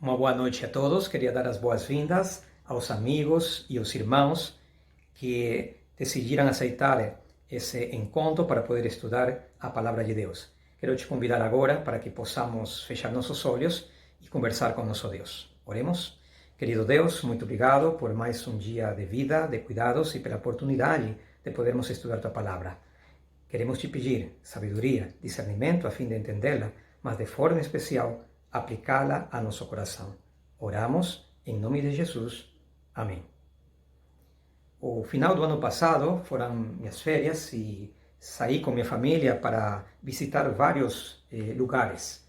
Uma boa noite a todos. Queria dar as boas-vindas aos amigos e aos irmãos que decidiram aceitar esse encontro para poder estudar a Palavra de Deus. Quero te convidar agora para que possamos fechar nossos olhos e conversar com nosso Deus. Oremos. Querido Deus, muito obrigado por mais um dia de vida, de cuidados e pela oportunidade de podermos estudar tua Palavra. Queremos te pedir sabedoria, discernimento a fim de entendê-la, mas de forma especial aplicá-la a nosso coração. Oramos em nome de Jesus. Amém. O final do ano passado foram minhas férias e saí com minha família para visitar vários lugares.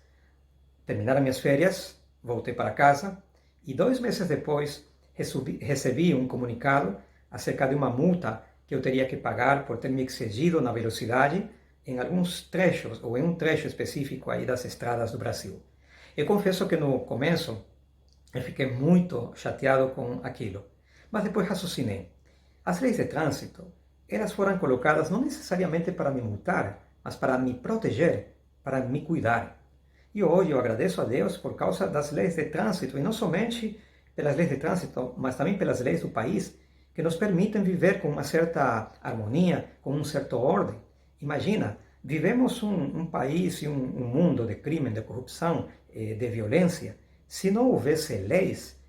Terminaram minhas férias, voltei para casa e 2 meses depois recebi um comunicado acerca de uma multa que eu teria que pagar por ter me excedido na velocidade em alguns trechos, ou em um trecho específico aí das estradas do Brasil. Eu confesso que no começo eu fiquei muito chateado com aquilo, mas depois raciocinei. As leis de trânsito, elas foram colocadas não necessariamente para me multar, mas para me proteger, para me cuidar. E hoje eu agradeço a Deus por causa das leis de trânsito, e não somente pelas leis de trânsito, mas também pelas leis do país, que nos permitem viver com uma certa harmonia, com um certo ordem. Imagina, vivemos um país e um mundo de crime, de corrupção, de violência. Se não houvesse leis,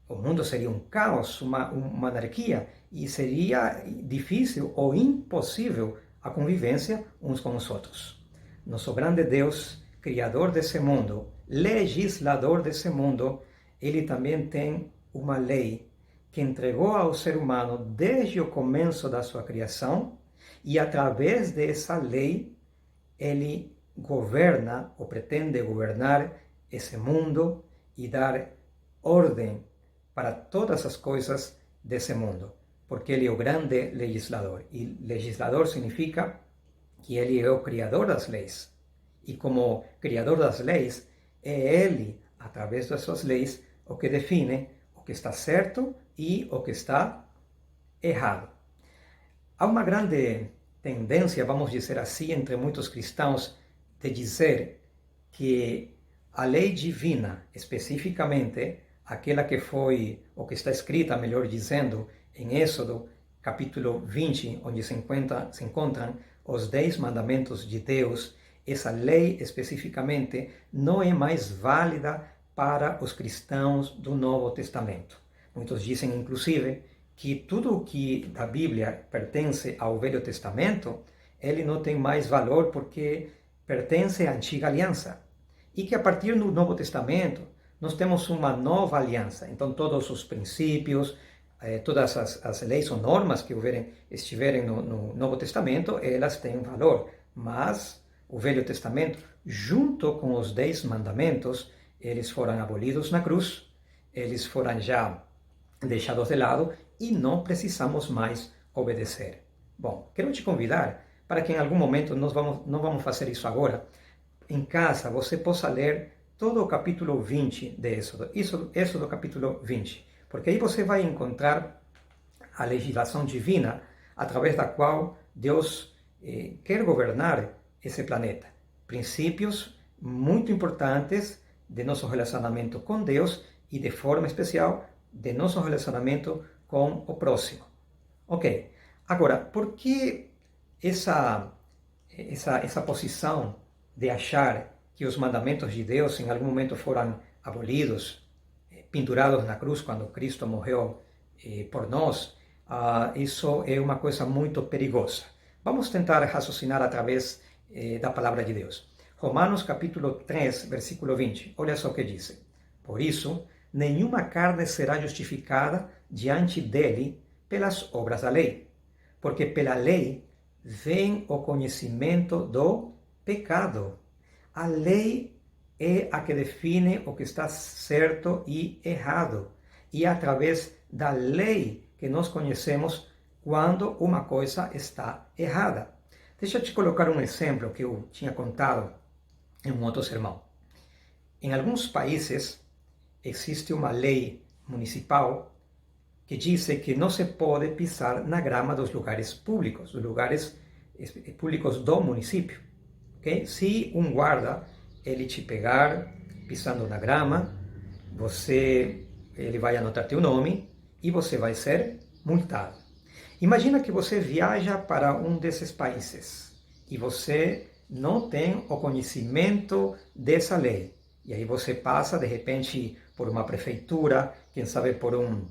o mundo seria um caos, uma anarquia, e seria difícil ou impossível a convivência uns com os outros. Nosso grande Deus, Criador desse mundo, legislador desse mundo, ele também tem uma lei que entregou ao ser humano desde o começo da sua criação, e através dessa lei ele governa ou pretende governar esse mundo e dar ordem para todas as coisas desse mundo, porque ele é o grande legislador. E legislador significa que ele é o criador das leis. E como criador das leis, é ele, através das suas leis, o que define o que está certo e o que está errado. Há uma grande tendência, vamos dizer assim, entre muitos cristãos, de dizer que a lei divina, especificamente aquela que foi, ou que está escrita, melhor dizendo, em Êxodo, capítulo 20, onde se encontram os 10 mandamentos de Deus, essa lei especificamente não é mais válida para os cristãos do Novo Testamento. Muitos dizem, inclusive, que tudo o que da Bíblia pertence ao Velho Testamento, ele não tem mais valor porque pertence à Antiga Aliança. E que a partir do Novo Testamento, nós temos uma nova aliança. Então, todos os princípios, todas as leis ou normas que estiverem no Novo Testamento, elas têm valor. Mas o Velho Testamento, junto com os 10 mandamentos, eles foram abolidos na cruz, eles foram já deixados de lado e não precisamos mais obedecer. Bom, quero te convidar para que em algum momento, não vamos fazer isso agora, em casa você possa ler todo o capítulo 20 de Êxodo, Êxodo capítulo 20, porque aí você vai encontrar a legislação divina através da qual Deus quer governar esse planeta. Princípios muito importantes de nosso relacionamento com Deus e, de forma especial, de nosso relacionamento com o próximo. Ok, agora, por que essa posição de achar que os mandamentos de Deus em algum momento foram abolidos, pendurados na cruz quando Cristo morreu por nós? Isso é uma coisa muito perigosa. Vamos tentar raciocinar através da palavra de Deus. Romanos capítulo 3, versículo 20. Olha só o que diz. Por isso, nenhuma carne será justificada diante dele pelas obras da lei, porque pela lei vem o conhecimento do pecado. A lei é a que define o que está certo e errado, e é através da lei que nós conhecemos quando uma coisa está errada. Deixa eu te colocar um exemplo que eu tinha contado em um outro sermão. Em alguns países existe uma lei municipal que diz que não se pode pisar na grama dos lugares públicos do município. Okay? Se um guarda ele te pegar pisando na grama, ele vai anotar teu nome e você vai ser multado. Imagina que você viaja para um desses países e você não tem o conhecimento dessa lei. E aí você passa, de repente, por uma prefeitura, quem sabe por um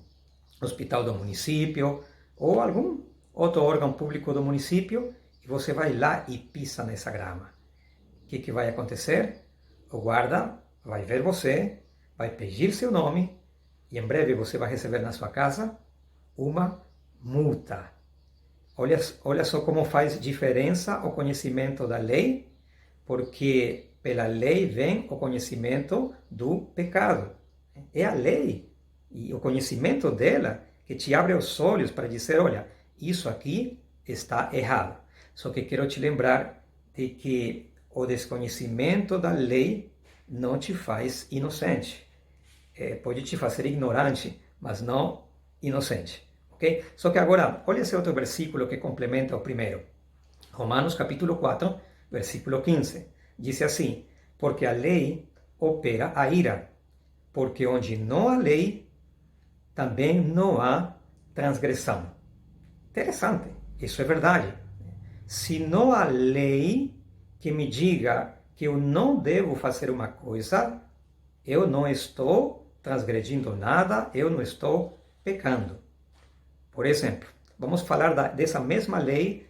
hospital do município ou algum outro órgão público do município e você vai lá e pisa nessa grama. O que vai acontecer? O guarda vai ver você, vai pedir seu nome e em breve você vai receber na sua casa uma multa. Olha só como faz diferença o conhecimento da lei, porque pela lei vem o conhecimento do pecado. É a lei e o conhecimento dela que te abre os olhos para dizer, olha, isso aqui está errado. Só que quero te lembrar de que o desconhecimento da lei não te faz inocente. Pode te fazer ignorante, mas não inocente. Okay? Só que agora, olha esse outro versículo que complementa o primeiro. Romanos capítulo 4, versículo 15. Diz assim, porque a lei opera a ira, porque onde não há lei, também não há transgressão. Interessante, isso é verdade. Se não há lei que me diga que eu não devo fazer uma coisa, eu não estou transgredindo nada, eu não estou pecando. Por exemplo, vamos falar dessa mesma lei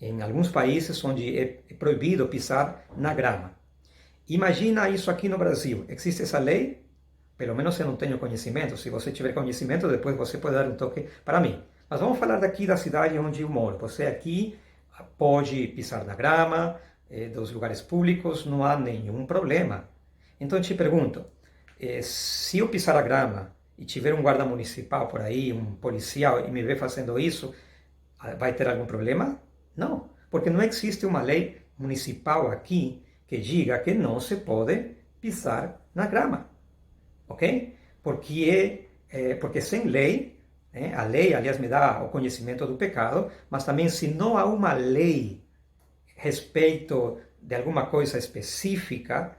em alguns países onde é proibido pisar na grama. Imagina isso aqui no Brasil. Existe essa lei? Pelo menos eu não tenho conhecimento. Se você tiver conhecimento, depois você pode dar um toque para mim. Mas vamos falar daqui da cidade onde eu moro. Você aqui pode pisar na grama, dos lugares públicos, não há nenhum problema. Então eu te pergunto, se eu pisar a grama e tiver um guarda municipal por aí, um policial, e me ver fazendo isso, vai ter algum problema? Não, porque não existe uma lei municipal aqui que diga que não se pode pisar na grama, ok? Porque sem lei, a lei, aliás, me dá o conhecimento do pecado, mas também se não há uma lei a respeito de alguma coisa específica,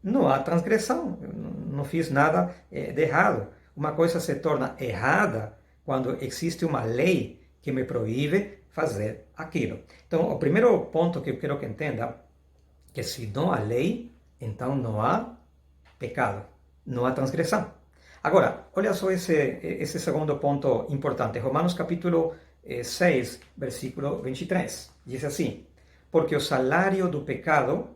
não há transgressão, não fiz nada de errado. Uma coisa se torna errada quando existe uma lei que me proíbe fazer aquilo. Então, o primeiro ponto que eu quero que entenda é que se não há lei, então não há pecado, não há transgressão. Agora, olha só esse segundo ponto importante. Romanos capítulo 6, versículo 23. Diz assim, porque o salário do pecado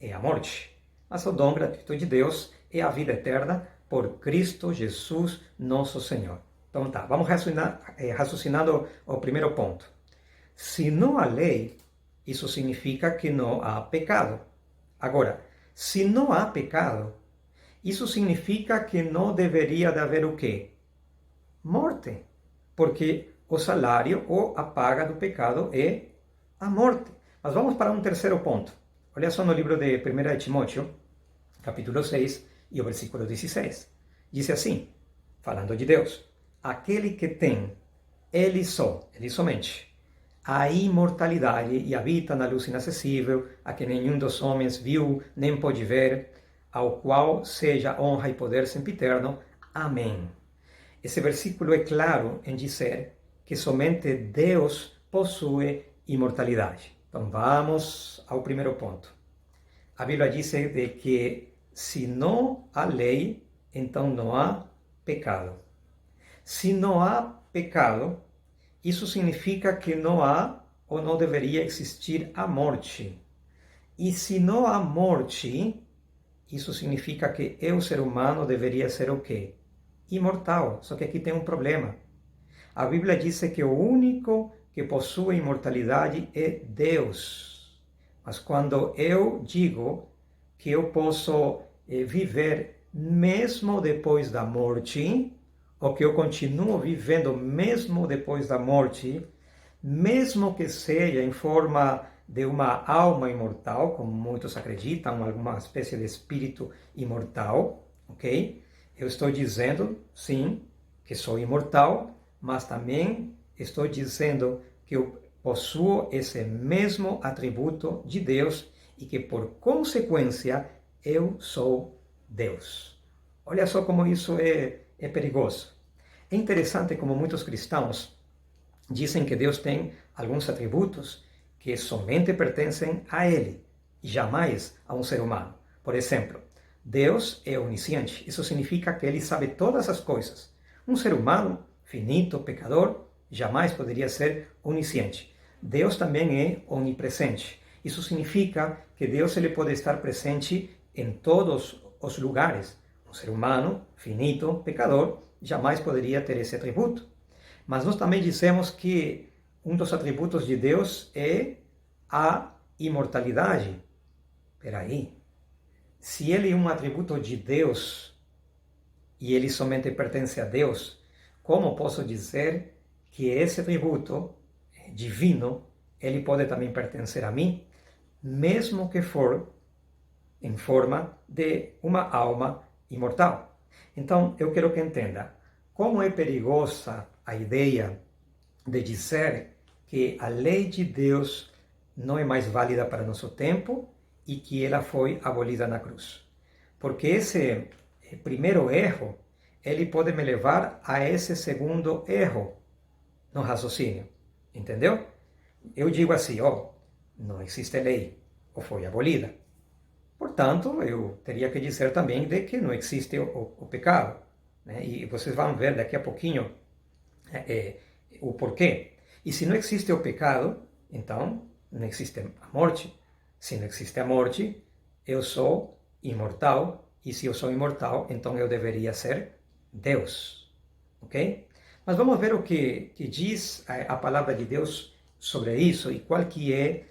é a morte, mas o dom gratuito de Deus é a vida eterna por Cristo Jesus, nosso Senhor. Então tá, vamos raciocinando o primeiro ponto. Se não há lei, isso significa que não há pecado. Agora, se não há pecado, isso significa que não deveria de haver o quê? Morte. Porque o salário ou a paga do pecado é a morte. Mas vamos para um terceiro ponto. Olha só no livro de 1 Timóteo, capítulo 6, e o versículo 16. Diz assim, falando de Deus, aquele que tem, ele somente, a imortalidade e habita na luz inacessível, a que nenhum dos homens viu, nem pode ver, ao qual seja honra e poder sempiterno. Amém. Esse versículo é claro em dizer que somente Deus possui imortalidade. Então vamos ao primeiro ponto. A Bíblia diz de que se não há lei, então não há pecado. Se não há pecado, isso significa que não há ou não deveria existir a morte. E se não há morte, isso significa que eu, ser humano, deveria ser o quê? Imortal. Só que aqui tem um problema. A Bíblia diz que o único que possui imortalidade é Deus. Mas quando eu digo que eu posso viver mesmo depois da morte, ou que eu continuo vivendo mesmo depois da morte, mesmo que seja em forma de uma alma imortal, como muitos acreditam, alguma espécie de espírito imortal, ok? Eu estou dizendo, sim, que sou imortal, mas também estou dizendo que eu possuo esse mesmo atributo de Deus e que, por consequência, eu sou Deus. Olha só como isso é perigoso. É interessante como muitos cristãos dizem que Deus tem alguns atributos que somente pertencem a Ele e jamais a um ser humano. Por exemplo, Deus é onisciente. Isso significa que Ele sabe todas as coisas. Um ser humano, finito, pecador, jamais poderia ser onisciente. Deus também é onipresente. Isso significa que Deus ele pode estar presente em todos os lugares. Um ser humano, finito, pecador, jamais poderia ter esse atributo. Mas nós também dizemos que um dos atributos de Deus é a imortalidade. Espera aí. Se ele é um atributo de Deus e ele somente pertence a Deus, como posso dizer que esse atributo divino, ele pode também pertencer a mim, mesmo que for em forma de uma alma imortal? Então, eu quero que entenda como é perigosa a ideia de dizer que a lei de Deus não é mais válida para nosso tempo e que ela foi abolida na cruz. Porque esse primeiro erro, ele pode me levar a esse segundo erro no raciocínio. Entendeu? Eu digo assim, não existe lei, ou foi abolida. Portanto, eu teria que dizer também de que não existe o pecado. Né? E vocês vão ver daqui a pouquinho o porquê. E se não existe o pecado, então não existe a morte. Se não existe a morte, eu sou imortal. E se eu sou imortal, então eu deveria ser Deus. Ok? Mas vamos ver o que diz a palavra de Deus sobre isso e qual que é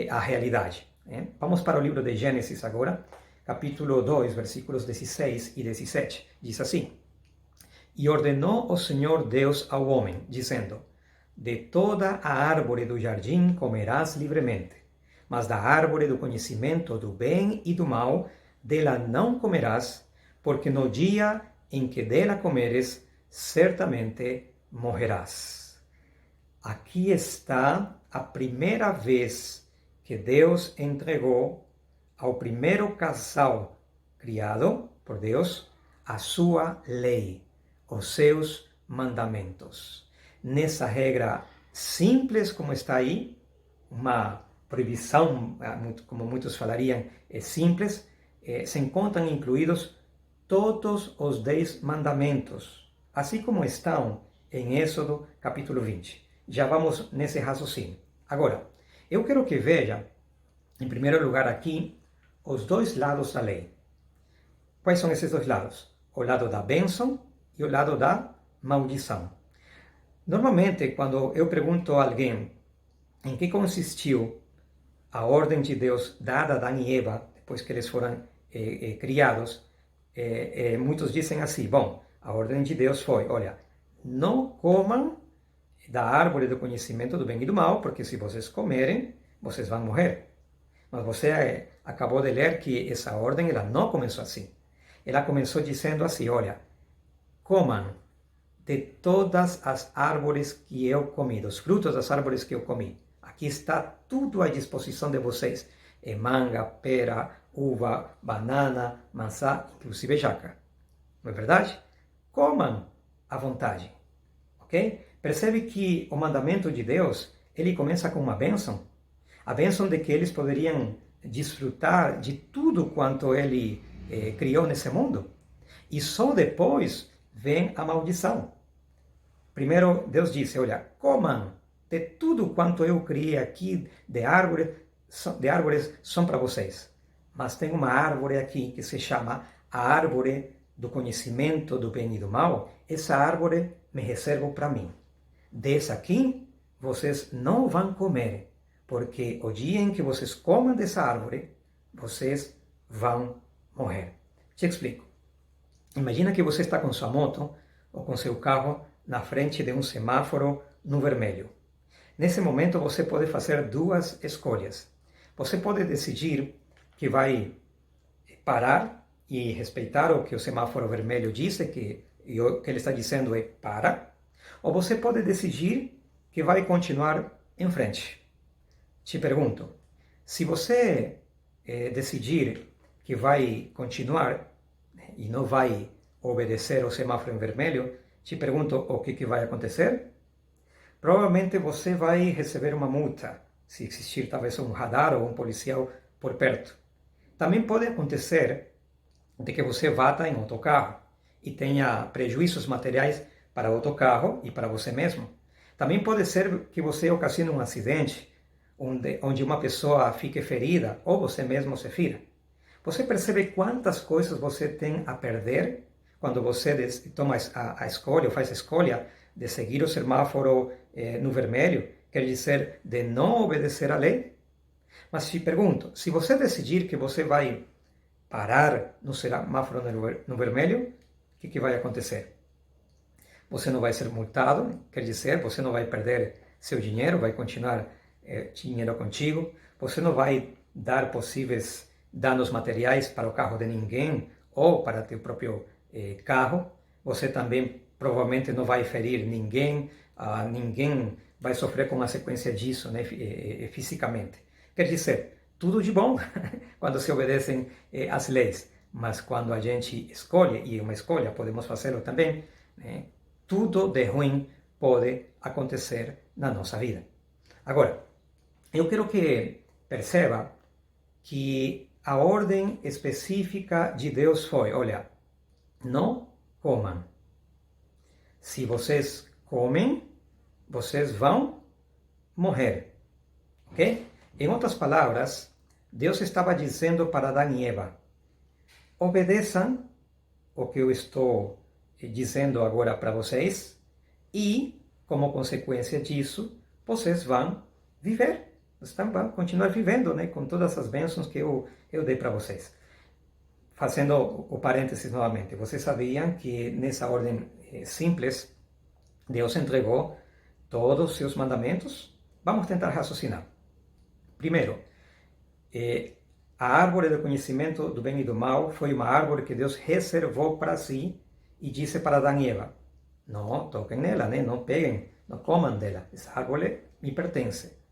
a realidade. Vamos para o livro de Gênesis agora, capítulo 2, versículos 16 e 17. Diz assim: E ordenou o Senhor Deus ao homem, dizendo: De toda a árvore do jardim comerás livremente, mas da árvore do conhecimento do bem e do mal, dela não comerás, porque no dia em que dela comeres, certamente morrerás. Aqui está a primeira vez que Deus entregou ao primeiro casal criado por Deus a sua lei, os seus mandamentos. Nessa regra simples como está aí, uma proibição, como muitos falariam, é simples, se encontram incluídos todos os 10 mandamentos, assim como estão em Êxodo capítulo 20. Já vamos nesse raciocínio. Agora, eu quero que veja, em primeiro lugar aqui, os dois lados da lei. Quais são esses dois lados? O lado da bênção e o lado da maldição. Normalmente, quando eu pergunto a alguém em que consistiu a ordem de Deus dada a Adão e Eva, depois que eles foram criados, muitos dizem assim, bom, a ordem de Deus foi, olha, não comam da árvore do conhecimento do bem e do mal, porque se vocês comerem, vocês vão morrer. Mas você acabou de ler que essa ordem ela não começou assim. Ela começou dizendo assim, olha, comam de todas as árvores que eu comi, dos frutos das árvores que eu comi. Aqui está tudo à disposição de vocês. É manga, pera, uva, banana, maçã, inclusive jaca. Não é verdade? Comam à vontade. Ok? Percebe que o mandamento de Deus, ele começa com uma bênção. A bênção de que eles poderiam desfrutar de tudo quanto ele criou nesse mundo. E só depois vem a maldição. Primeiro, Deus disse, olha, comam de tudo quanto eu criei aqui de árvores são para vocês. Mas tem uma árvore aqui que se chama a árvore do conhecimento do bem e do mal. Essa árvore me reservo para mim. Dessa aqui, vocês não vão comer, porque o dia em que vocês comam dessa árvore, vocês vão morrer. Te explico. Imagina que você está com sua moto ou com seu carro na frente de um semáforo no vermelho. Nesse momento, você pode fazer duas escolhas. Você pode decidir que vai parar e respeitar o que o semáforo vermelho diz, que ele está dizendo é para, ou você pode decidir que vai continuar em frente. Te pergunto, se você decidir que vai continuar e não vai obedecer o semáforo em vermelho, te pergunto o que vai acontecer? Provavelmente você vai receber uma multa, se existir talvez um radar ou um policial por perto. Também pode acontecer de que você bata em outro carro e tenha prejuízos materiais para outro carro e para você mesmo. Também pode ser que você ocasione um acidente onde uma pessoa fique ferida ou você mesmo se fira. Você percebe quantas coisas você tem a perder quando você toma a escolha, ou faz a escolha de seguir o semáforo no vermelho, quer dizer, de não obedecer à lei? Mas te pergunto, se você decidir que você vai parar no semáforo no vermelho, o que vai acontecer? Você não vai ser multado, quer dizer, você não vai perder seu dinheiro, vai continuar dinheiro contigo, você não vai dar possíveis danos materiais para o carro de ninguém ou para teu próprio carro, você também provavelmente não vai ferir ninguém, ninguém vai sofrer com a sequência disso, né, fisicamente. Quer dizer, tudo de bom quando se obedecem às leis, mas quando a gente escolhe, e é uma escolha, podemos fazê-lo também, né, tudo de ruim pode acontecer na nossa vida. Agora, eu quero que perceba que a ordem específica de Deus foi, olha, não comam. Se vocês comem, vocês vão morrer. Ok? Em outras palavras, Deus estava dizendo para Adão e Eva, obedeçam o que eu estou dizendo agora para vocês e, como consequência disso, vocês vão viver. Vocês vão continuar vivendo, né, com todas as bênçãos que eu dei para vocês. Fazendo o parênteses novamente, vocês sabiam que nessa ordem simples, Deus entregou todos os seus mandamentos? Vamos tentar raciocinar. Primeiro, a árvore do conhecimento do bem e do mal foi uma árvore que Deus reservou para si e disse para Adão e Eva, não toquem nela, né? Não peguem, não comam dela, essa árvore me pertence.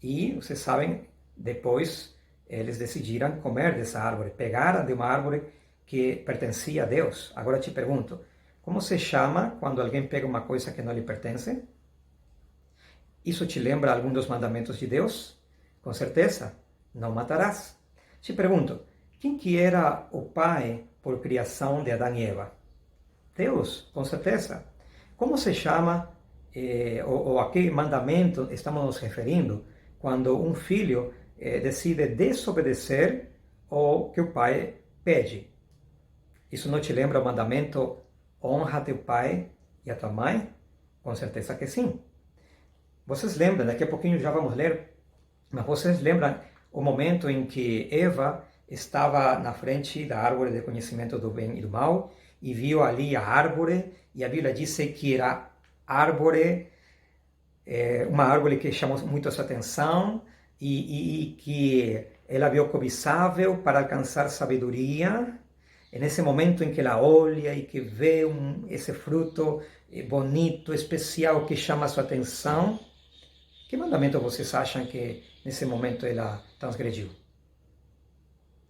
E, vocês sabem, depois eles decidiram comer dessa árvore, pegaram de uma árvore que pertencia a Deus. Agora te pergunto, como se chama quando alguém pega uma coisa que não lhe pertence? Isso te lembra algum dos mandamentos de Deus? Com certeza, não matarás. Te pergunto, quem que era o pai por criação de Adão e Eva? Deus, com certeza. Como se chama, ou a que mandamento estamos nos referindo quando um filho decide desobedecer o que o pai pede? Isso não te lembra o mandamento honra teu pai e a tua mãe? Com certeza que sim. Vocês lembram, daqui a pouquinho já vamos ler, mas vocês lembram o momento em que Eva estava na frente da árvore do conhecimento do bem e do mal e viu ali a árvore, e a Bíblia diz que era árvore, uma árvore que chamou muito a sua atenção e que ela viu cobiçável para alcançar sabedoria. E nesse momento em que ela olha e que vê esse fruto bonito, especial, que chama a sua atenção, que mandamento vocês acham que nesse momento ela transgrediu?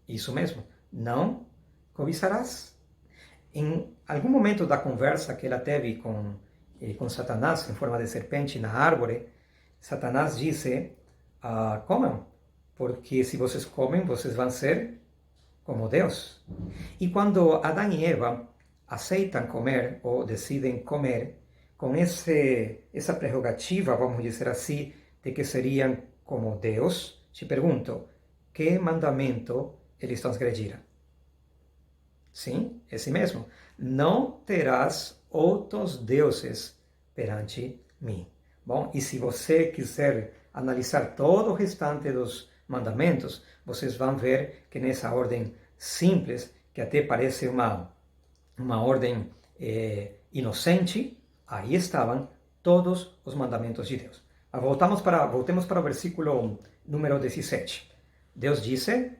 Isso mesmo, não cobiçarás. Em algum momento da conversa que ela teve com Satanás, em forma de serpente na árvore, Satanás disse, comam, porque se vocês comem, vocês vão ser como Deus. E quando Adão e Eva aceitam comer, ou decidem comer, com essa prerrogativa, vamos dizer assim, de que seriam como Deus, te pergunto, que mandamento eles transgrediram? Sim, esse mesmo. Não terás outros deuses perante mim. Bom, e se você quiser analisar todo o restante dos mandamentos, vocês vão ver que nessa ordem simples, que até parece uma ordem inocente, aí estavam todos os mandamentos de Deus. Voltemos para o versículo número 17. Deus disse,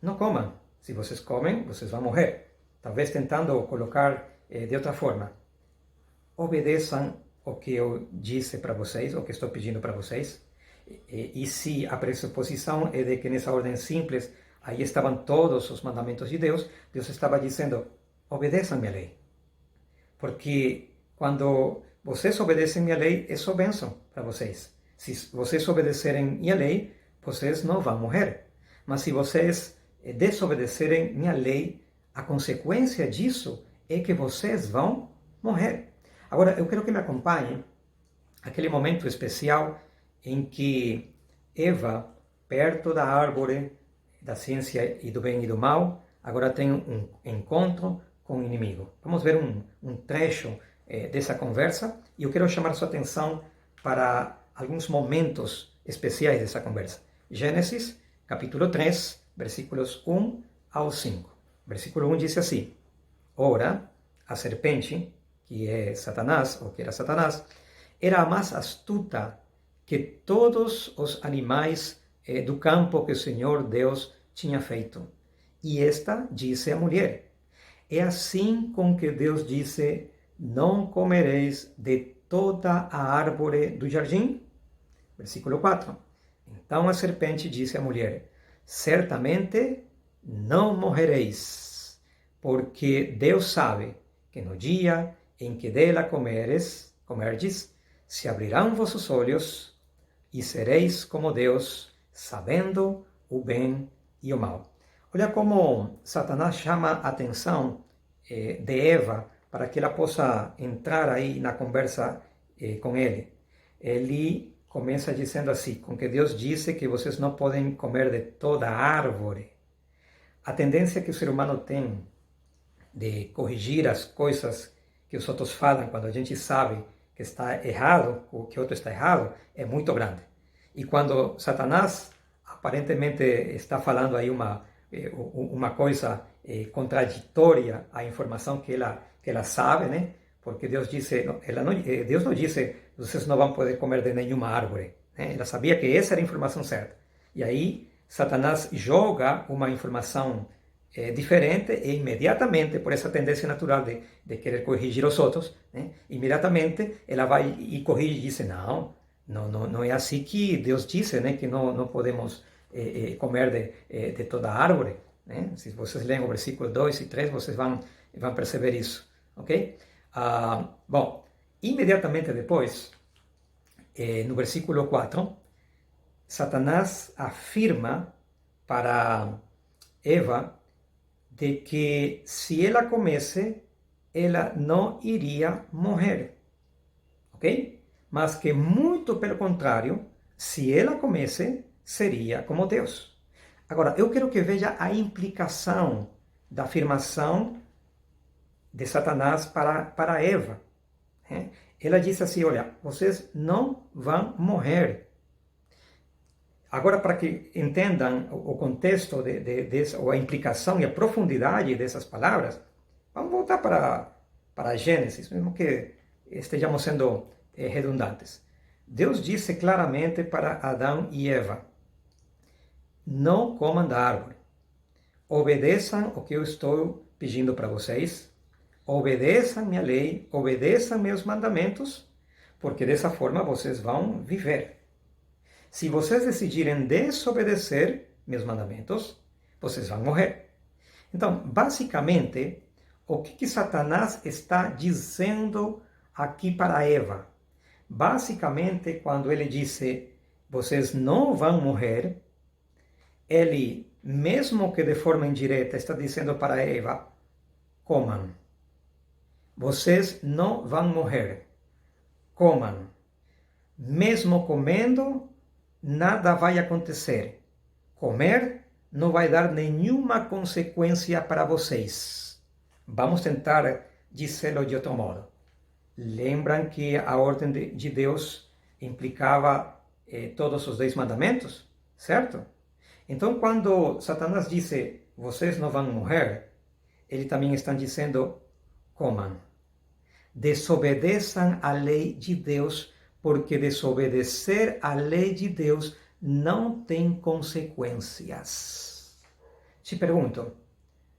não comam. Se vocês comem, vocês vão morrer. Talvez tentando colocar de outra forma. Obedeçam o que eu disse para vocês, o que estou pedindo para vocês. E se a pressuposição é de que nessa ordem simples, aí estavam todos os mandamentos de Deus, Deus estava dizendo, obedeçam minha lei. Porque quando vocês obedecem minha lei, é só bênção para vocês. Se vocês obedecerem minha lei, vocês não vão morrer. Mas se vocês desobedecerem minha lei, a consequência disso é que vocês vão morrer. Agora, eu quero que me acompanhem aquele momento especial em que Eva, perto da árvore da ciência e do bem e do mal, agora tem um encontro com o inimigo. Vamos ver um trecho dessa conversa e eu quero chamar sua atenção para alguns momentos especiais dessa conversa. Gênesis, capítulo 3, versículos 1 ao 5. Versículo 1 diz assim: Ora, a serpente, que é Satanás, ou que era Satanás, era a mais astuta que todos os animais do campo que o Senhor Deus tinha feito. E esta disse à mulher: É assim com que Deus disse: Não comereis de toda a árvore do jardim? Versículo 4. Então a serpente disse à mulher: Certamente não morrereis, porque Deus sabe que no dia em que dela comerdes, se abrirão vossos olhos e sereis como Deus, sabendo o bem e o mal. Olha como Satanás chama a atenção de Eva para que ela possa entrar aí na conversa com ele. Ele começa dizendo assim: com que Deus disse que vocês não podem comer de toda a árvore. A tendência que o ser humano tem de corrigir as coisas que os outros falam quando a gente sabe que está errado, ou que o outro está errado, é muito grande. E quando Satanás aparentemente está falando aí uma coisa contraditória à informação que ela sabe, né? Porque Deus disse, Deus não disse, vocês não vão poder comer de nenhuma árvore. Né? Ela sabia que essa era a informação certa. E aí Satanás joga uma informação diferente e imediatamente, por essa tendência natural de querer corrigir os outros, né? Imediatamente ela vai e corrige e diz: não é assim que Deus disse, né? Que não podemos comer de toda árvore. Né? Se vocês leem o versículo 2 e 3, vocês vão perceber isso. Ok? Bom, imediatamente depois, no versículo 4, Satanás afirma para Eva de que se ela comesse, ela não iria morrer. Ok? Mas que muito pelo contrário, se ela comesse, seria como Deus. Agora, eu quero que veja a implicação da afirmação de Satanás para Eva. Né? Ela disse assim: olha, vocês não vão morrer. Agora, para que entendam o contexto ou a implicação e a profundidade dessas palavras, vamos voltar para Gênesis, mesmo que estejamos sendo redundantes. Deus disse claramente para Adão e Eva: não comam da árvore. Obedeçam o que eu estou pedindo para vocês. Obedeçam minha lei, obedeçam meus mandamentos, porque dessa forma vocês vão viver. Se vocês decidirem desobedecer meus mandamentos, vocês vão morrer. Então, basicamente, o que Satanás está dizendo aqui para Eva? Basicamente, quando ele disse: vocês não vão morrer, ele, mesmo que de forma indireta, está dizendo para Eva: comam. Vocês não vão morrer. Comam. Mesmo comendo, nada vai acontecer. Comer não vai dar nenhuma consequência para vocês. Vamos tentar dizê-lo de outro modo. Lembram que a ordem de Deus implicava todos os 10 mandamentos? Certo? Então, quando Satanás disse: vocês não vão morrer, ele também está dizendo: comam. Desobedeçam a lei de Deus, porque desobedecer a lei de Deus não tem consequências. Te pergunto,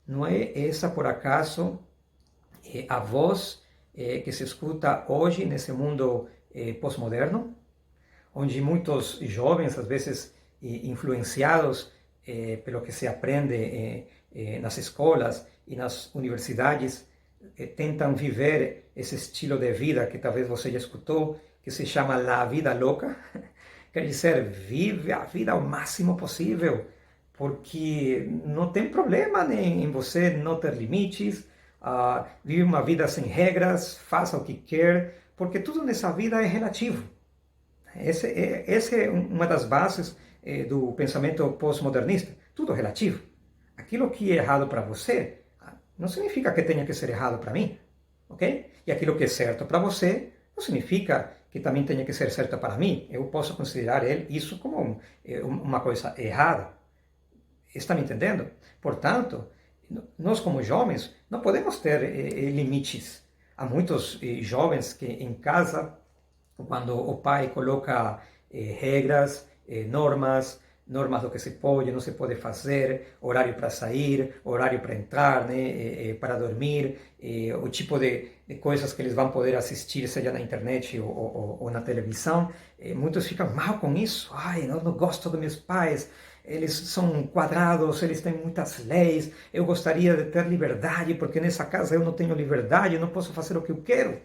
não é essa por acaso a voz que se escuta hoje nesse mundo pós-moderno, onde muitos jovens, às vezes influenciados pelo que se aprende nas escolas e nas universidades, tentam viver esse estilo de vida que talvez você já escutou, que se chama La Vida Loca. Quer dizer, vive a vida ao máximo possível, porque não tem problema em você não ter limites, vive uma vida sem regras, faça o que quer, porque tudo nessa vida é relativo. Essa é uma das bases do pensamento pós-modernista. Tudo é relativo. Aquilo que é errado para você não significa que tenha que ser errado para mim, ok? E aquilo que é certo para você não significa que também tenha que ser certo para mim. Eu posso considerar isso como uma coisa errada. Está me entendendo? Portanto, nós como jovens não podemos ter limites. Há muitos jovens que em casa, quando o pai coloca regras, normas do que se pode, não se pode fazer, horário para sair, horário para entrar, né, para dormir, o tipo de coisas que eles vão poder assistir, seja na internet ou na televisão. Muitos ficam mal com isso. Ai, eu não gosto dos meus pais, eles são quadrados, eles têm muitas leis, eu gostaria de ter liberdade, porque nessa casa eu não tenho liberdade, eu não posso fazer o que eu quero.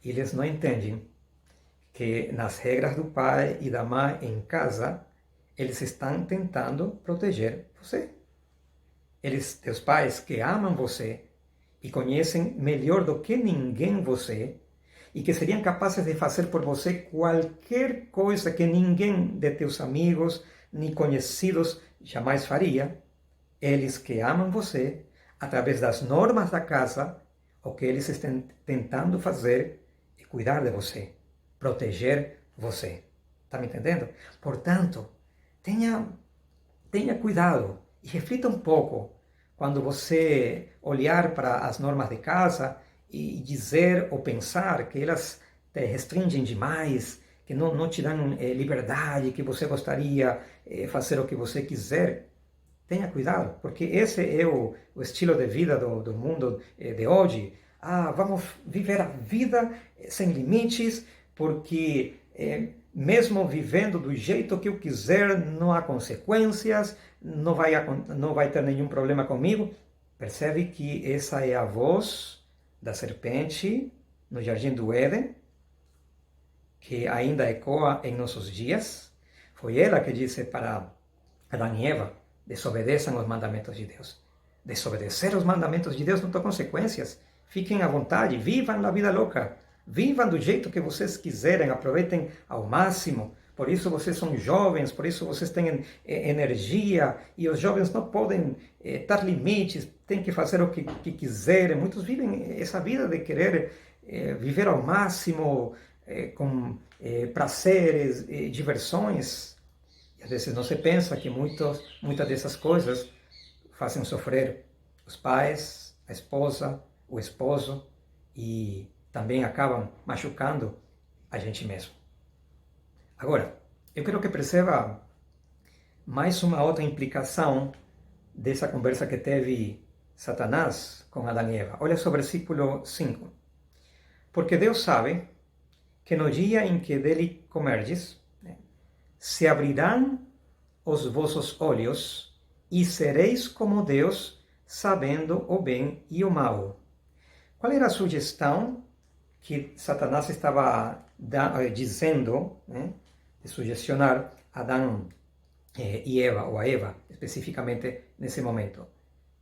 E eles não entendem que nas regras do pai e da mãe em casa, eles estão tentando proteger você. Teus pais que amam você e conhecem melhor do que ninguém você, e que seriam capazes de fazer por você qualquer coisa que ninguém de teus amigos nem conhecidos jamais faria, eles que amam você, através das normas da casa, o que eles estão tentando fazer é cuidar de você, proteger você. Está me entendendo? Portanto, tenha cuidado e reflita um pouco quando você olhar para as normas de casa e dizer ou pensar que elas te restringem demais, que não te dão liberdade, que você gostaria de fazer o que você quiser. Tenha cuidado, porque esse é o estilo de vida do mundo de hoje. Vamos viver a vida sem limites, porque mesmo vivendo do jeito que eu quiser, não há consequências, não vai ter nenhum problema comigo. Percebe que essa é a voz da serpente no Jardim do Éden, que ainda ecoa em nossos dias. Foi ela que disse para Adão e Eva: desobedeçam os mandamentos de Deus. Desobedecer os mandamentos de Deus não tem consequências. Fiquem à vontade, vivam a vida louca. Vivam do jeito que vocês quiserem, aproveitem ao máximo. Por isso vocês são jovens, por isso vocês têm energia, e os jovens não podem dar limites, têm que fazer o que quiserem. Muitos vivem essa vida de querer viver ao máximo, com prazeres, diversões. E às vezes não se pensa que muitas dessas coisas fazem sofrer os pais, a esposa, o esposo, e também acabam machucando a gente mesmo. Agora, eu quero que perceba mais uma outra implicação dessa conversa que teve Satanás com Adão e Eva. Olha só o versículo 5. Porque Deus sabe que no dia em que dele comerdes, se abrirão os vossos olhos e sereis como Deus, sabendo o bem e o mal. Qual era a sugestão que Satanás estava dizendo, né, de sugestionar Adão e Eva, ou a Eva, especificamente nesse momento?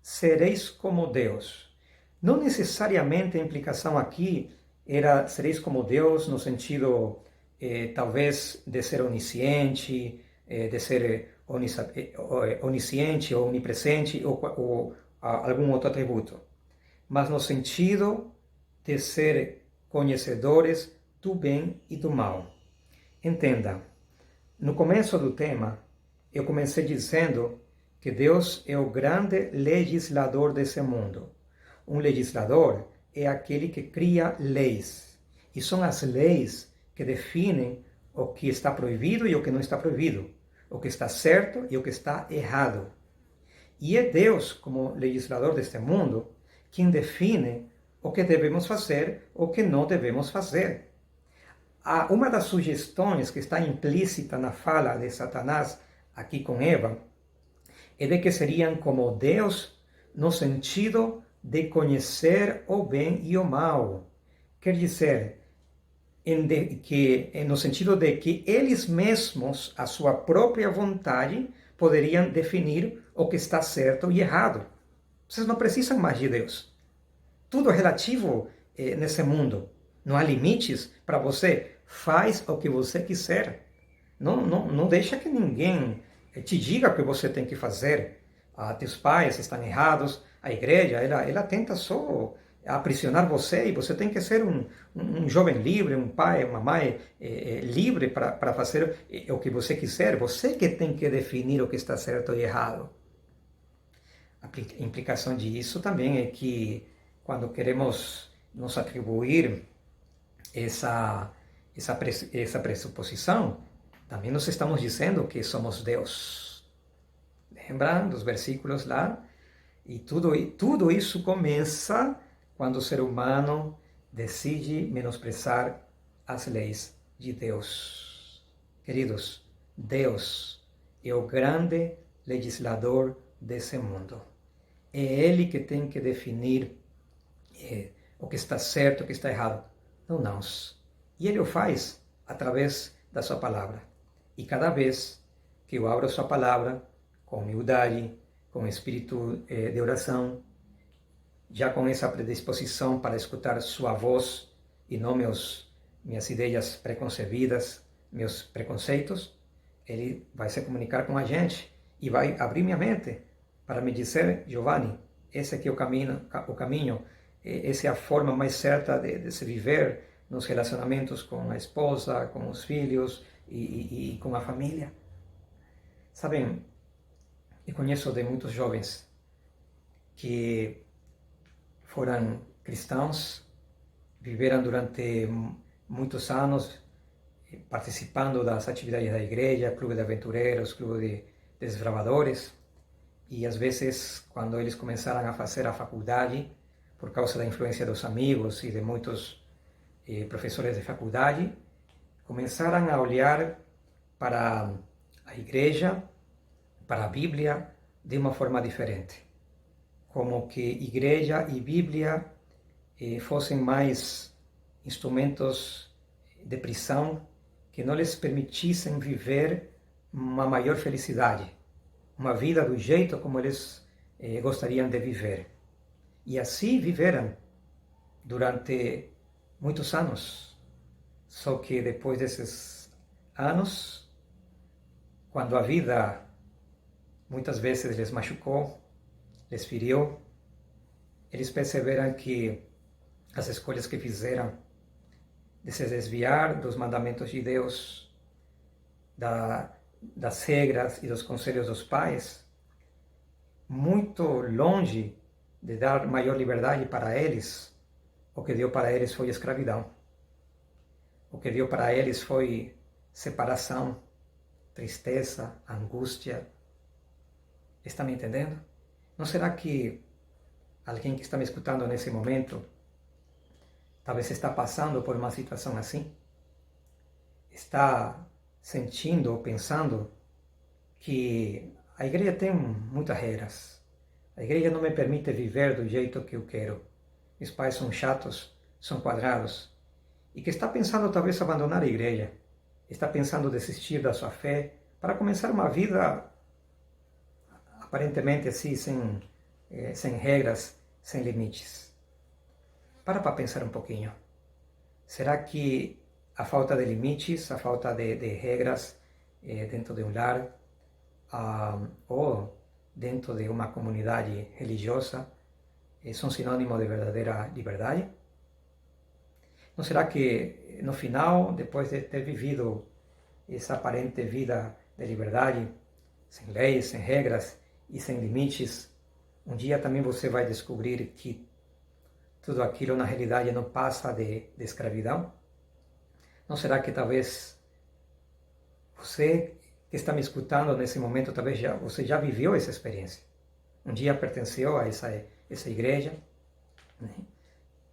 Sereis como Deus. Não necessariamente a implicação aqui era sereis como Deus no sentido, talvez, de ser onisciente, de ser onisciente ou onipresente ou algum outro atributo, mas no sentido de ser conhecedores do bem e do mal. Entenda, no começo do tema, eu comecei dizendo que Deus é o grande legislador desse mundo. Um legislador é aquele que cria leis, e são as leis que definem o que está proibido e o que não está proibido, o que está certo e o que está errado. E é Deus, como legislador deste mundo, quem define o que devemos fazer, o que não devemos fazer. Uma das sugestões que está implícita na fala de Satanás aqui com Eva é de que seriam como Deus no sentido de conhecer o bem e o mal. Quer dizer, no sentido de que eles mesmos, a sua própria vontade, poderiam definir o que está certo e errado. Vocês não precisam mais de Deus. Tudo é relativo nesse mundo. Não há limites para você. Faz o que você quiser. Não deixa que ninguém te diga o que você tem que fazer. Teus pais estão errados. A igreja, ela tenta só aprisionar você e você tem que ser um jovem livre, um pai, uma mãe livre para fazer o que você quiser. Você que tem que definir o que está certo e errado. A implicação disso também é que quando queremos nos atribuir essa pressuposição, também nós estamos dizendo que somos Deus. Lembram dos versículos lá? E tudo isso começa quando o ser humano decide menosprezar as leis de Deus. Queridos, Deus é o grande legislador desse mundo. É Ele que tem que definir o que está certo, o que está errado. Não nós. E Ele o faz através da sua palavra. E cada vez que eu abro a sua palavra, com humildade, com espírito de oração, já com essa predisposição para escutar sua voz e não minhas ideias preconcebidas, meus preconceitos, Ele vai se comunicar com a gente e vai abrir minha mente para me dizer: Giovanni, esse aqui é o caminho, essa é a forma mais certa de se viver nos relacionamentos com a esposa, com os filhos e com a família. Sabem, eu conheço de muitos jovens que foram cristãos, viveram durante muitos anos participando das atividades da igreja, clube de aventureiros, clube de desbravadores, e às vezes, quando eles começaram a fazer a faculdade, por causa da influência dos amigos e de muitos professores de faculdade, começaram a olhar para a igreja, para a Bíblia, de uma forma diferente. Como que igreja e Bíblia fossem mais instrumentos de prisão que não lhes permitissem viver uma maior felicidade, uma vida do jeito como eles gostariam de viver. E assim viveram durante muitos anos. Só que depois desses anos, quando a vida muitas vezes lhes machucou, lhes feriu, eles perceberam que as escolhas que fizeram de se desviar dos mandamentos de Deus, das regras e dos conselhos dos pais, muito longe de dar maior liberdade para eles, o que deu para eles foi escravidão. O que deu para eles foi separação, tristeza, angústia. Está me entendendo? Não será que alguém que está me escutando nesse momento talvez está passando por uma situação assim? Está sentindo ou pensando que a igreja tem muitas regras. A igreja não me permite viver do jeito que eu quero. Meus pais são chatos, são quadrados. E que está pensando talvez abandonar a igreja. Está pensando desistir da sua fé para começar uma vida aparentemente assim, sem regras, sem limites. Para pensar um pouquinho. Será que a falta de limites, a falta de regras dentro de um lar ou dentro de uma comunidade religiosa são sinônimo de verdadeira liberdade? Não será que no final, depois de ter vivido essa aparente vida de liberdade, sem leis, sem regras e sem limites, um dia também você vai descobrir que tudo aquilo na realidade não passa de escravidão? Não será que talvez você que está me escutando nesse momento, talvez você já viveu essa experiência? Um dia pertenceu a essa igreja, né?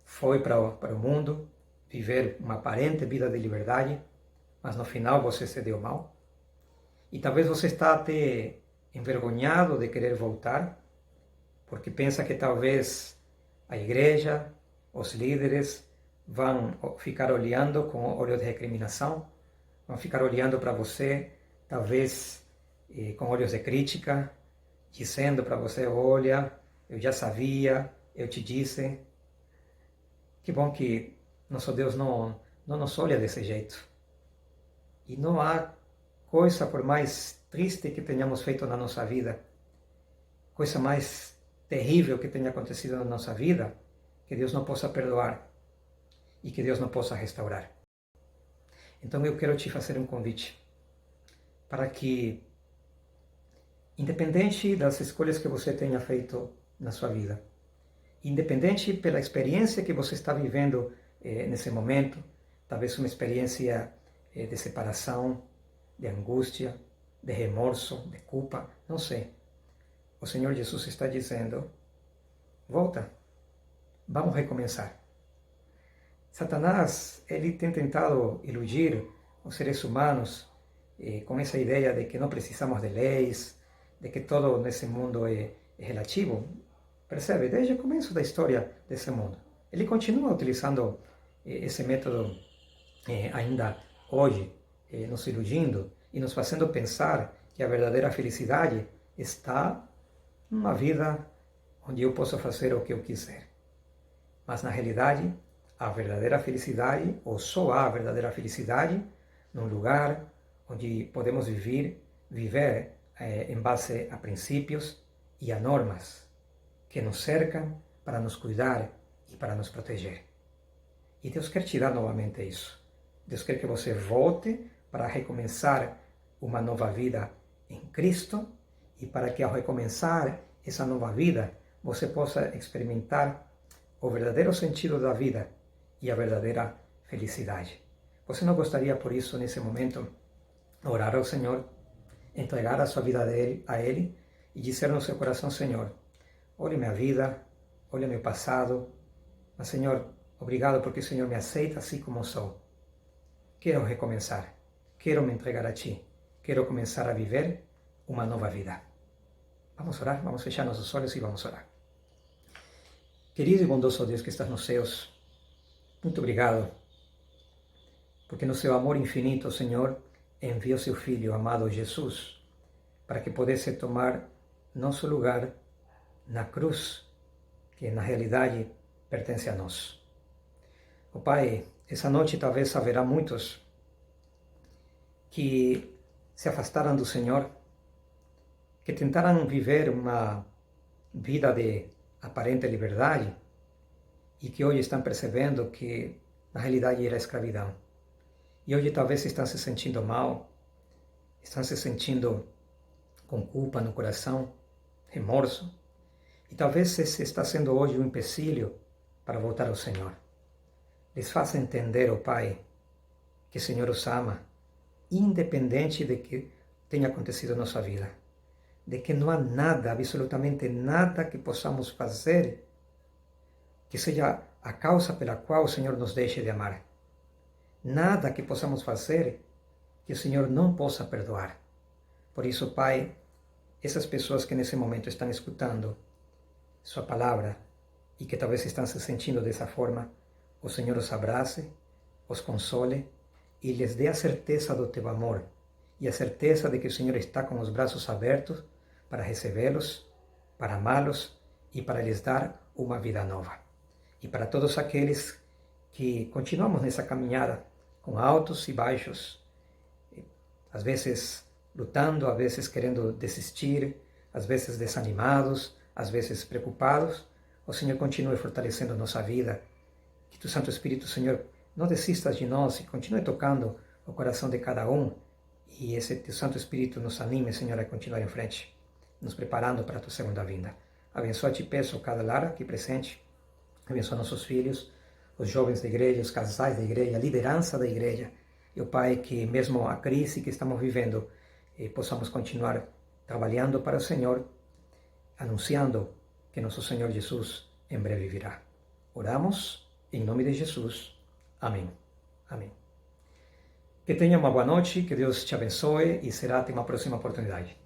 Foi para o mundo viver uma aparente vida de liberdade, mas no final você se deu mal. E talvez você está até envergonhado de querer voltar, porque pensa que talvez a igreja, os líderes vão ficar olhando com olhos de recriminação, vão ficar olhando para você, talvez com olhos de crítica, dizendo para você, olha, eu já sabia, eu te disse. Que bom que nosso Deus não nos olha desse jeito. E não há coisa, por mais triste que tenhamos feito na nossa vida, coisa mais terrível que tenha acontecido na nossa vida, que Deus não possa perdoar e que Deus não possa restaurar. Então eu quero te fazer um convite para que, independente das escolhas que você tenha feito na sua vida, independente pela experiência que você está vivendo nesse momento, talvez uma experiência de separação, de angústia, de remorso, de culpa, não sei. O Senhor Jesus está dizendo, volta, vamos recomeçar. Satanás, ele tem tentado iludir os seres humanos com essa ideia de que não precisamos de leis, de que todo nesse mundo é relativo. Percebe? Desde o começo da história desse mundo. Ele continua utilizando esse método ainda hoje, nos iludindo e nos fazendo pensar que a verdadeira felicidade está numa vida onde eu posso fazer o que eu quiser. Mas na realidade, a verdadeira felicidade, ou só há a verdadeira felicidade, num lugar onde podemos viver em base a princípios e a normas que nos cercam para nos cuidar e para nos proteger. E Deus quer te dar novamente isso. Deus quer que você volte para recomeçar uma nova vida em Cristo e para que ao recomeçar essa nova vida você possa experimentar o verdadeiro sentido da vida e a verdadeira felicidade. Você não gostaria, por isso, nesse momento, orar ao Senhor, entregar a sua vida a Ele e dizer no seu coração, Senhor, olha minha vida, olha meu passado, mas Senhor, obrigado porque o Senhor me aceita assim como sou. Quero recomeçar, quero me entregar a Ti, quero começar a viver uma nova vida. Vamos orar, vamos fechar nossos olhos e vamos orar. Querido e bondoso Deus que estás nos céus, muito obrigado, porque no seu amor infinito, Senhor, enviou seu Filho amado Jesus, para que pudesse tomar nosso lugar na cruz, que na realidade pertence a nós. Oh Pai, essa noite talvez haverá muitos que se afastaram do Senhor, que tentaram viver uma vida de aparente liberdade e que hoje estão percebendo que na realidade era escravidão. E hoje talvez estão se sentindo mal, estão se sentindo com culpa no coração, remorso, e talvez esse está sendo hoje um empecilho para voltar ao Senhor. Les faça entender, ó Pai, que o Senhor os ama, independente de que tenha acontecido na sua vida, de que não há nada, absolutamente nada que possamos fazer que seja a causa pela qual o Senhor nos deixe de amar. Nada que possamos fazer que o Senhor não possa perdoar. Por isso, Pai, essas pessoas que nesse momento estão escutando Sua palavra e que talvez estão se sentindo dessa forma, o Senhor os abrace, os console e lhes dê a certeza do Teu amor e a certeza de que o Senhor está com os braços abertos para recebê-los, para amá-los e para lhes dar uma vida nova. E para todos aqueles que continuamos nessa caminhada com altos e baixos, às vezes lutando, às vezes querendo desistir, às vezes desanimados, às vezes preocupados, o Senhor continue fortalecendo nossa vida. Que tu Santo Espírito, Senhor, não desistas de nós e continue tocando o coração de cada um. E esse teu Santo Espírito nos anime, Senhor, a continuar em frente, nos preparando para a tua segunda vinda. Abençoa, te peço, cada lar aqui presente. Abençoa nossos filhos, os jovens da igreja, os casais da igreja, a liderança da igreja. E, ó Pai, que mesmo a crise que estamos vivendo, possamos continuar trabalhando para o Senhor, anunciando que nosso Senhor Jesus em breve virá. Oramos em nome de Jesus. Amém. Amém. Que tenha uma boa noite, que Deus te abençoe e será até uma próxima oportunidade.